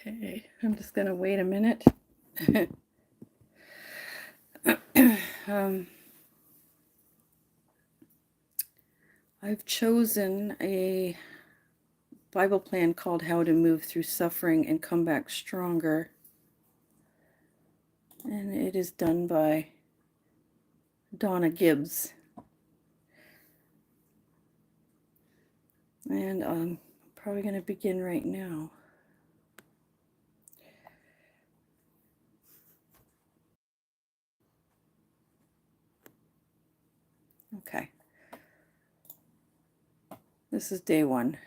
Okay, I'm just going to wait a minute. I've chosen a Bible plan called How to Move Through Suffering and Come Back Stronger. And it is done by Donna Gibbs. And I'm probably going to begin right now. Okay. This is day 1.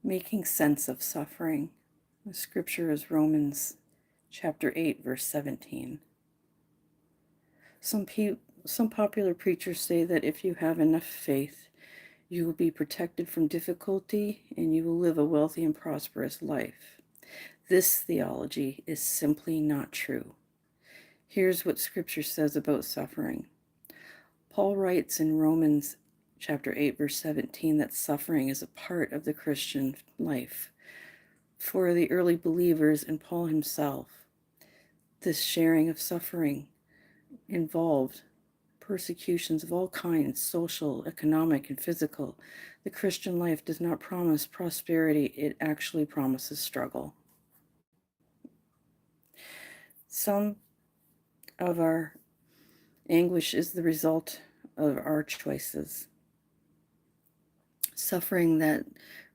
Making sense of suffering. The scripture is Romans chapter 8, verse 17. Some popular preachers say that if you have enough faith, you will be protected from difficulty and you will live a wealthy and prosperous life. This theology is simply not true. Here's what Scripture says about suffering. Paul writes in Romans chapter 8, verse 17, that suffering is a part of the Christian life. For the early believers and Paul himself, this sharing of suffering involved persecutions of all kinds, social, economic, and physical. The Christian life does not promise prosperity, it actually promises struggle. Some of our anguish is the result of our choices. Suffering that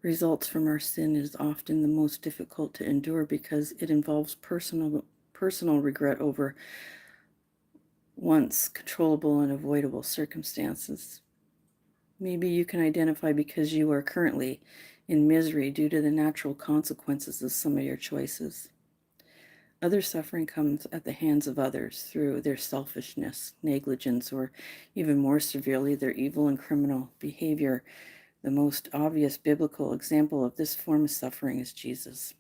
results from our sin is often the most difficult to endure because it involves personal regret over once controllable and avoidable circumstances. Maybe you can identify because you are currently in misery due to the natural consequences of some of your choices. Other suffering comes at the hands of others through their selfishness, negligence, or even more severely, their evil and criminal behavior. The most obvious biblical example of this form of suffering is Jesus,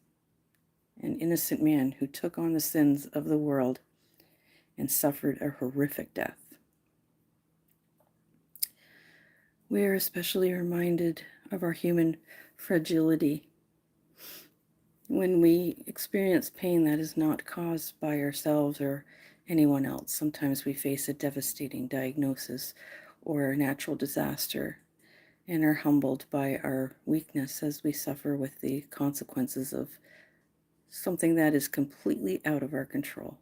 an innocent man who took on the sins of the world and suffered a horrific death. We are especially reminded of our human fragility when we experience pain that is not caused by ourselves or anyone else. Sometimes we face a devastating diagnosis or a natural disaster and are humbled by our weakness as we suffer with the consequences of something that is completely out of our control.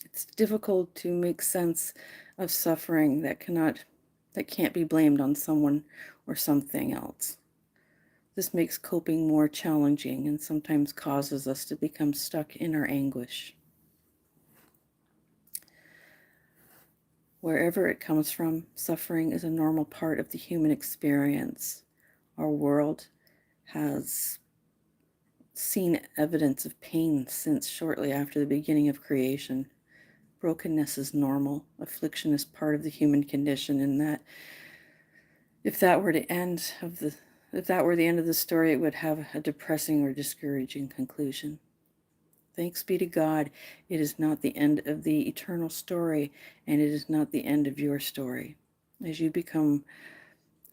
It's difficult to make sense of suffering that can't be blamed on someone or something else. This makes coping more challenging and sometimes causes us to become stuck in our anguish. Wherever it comes from, suffering is a normal part of the human experience. Our world has seen evidence of pain since shortly after the beginning of creation. Brokenness is normal. Affliction is part of the human condition, and that if that were the end of the story, it would have a depressing or discouraging conclusion. Thanks be to God, it is not the end of the eternal story, and it is not the end of your story. As you become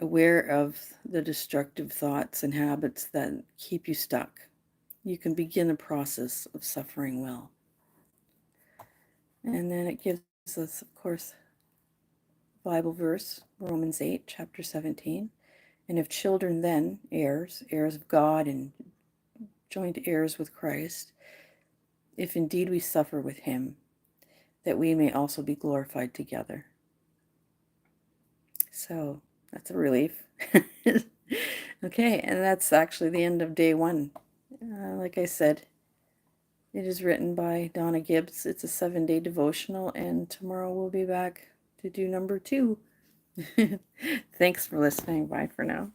aware of the destructive thoughts and habits that keep you stuck, you can begin the process of suffering well. And then it gives us, of course, Bible verse, Romans 8, chapter 17. And if children, then heirs of God and joint heirs with Christ, if indeed we suffer with him, that we may also be glorified together. So that's a relief. Okay, and that's actually the end of day 1. Like I said, it is written by Donna Gibbs. It's a 7-day devotional, and tomorrow we'll be back to do number 2. Thanks for listening. Bye for now.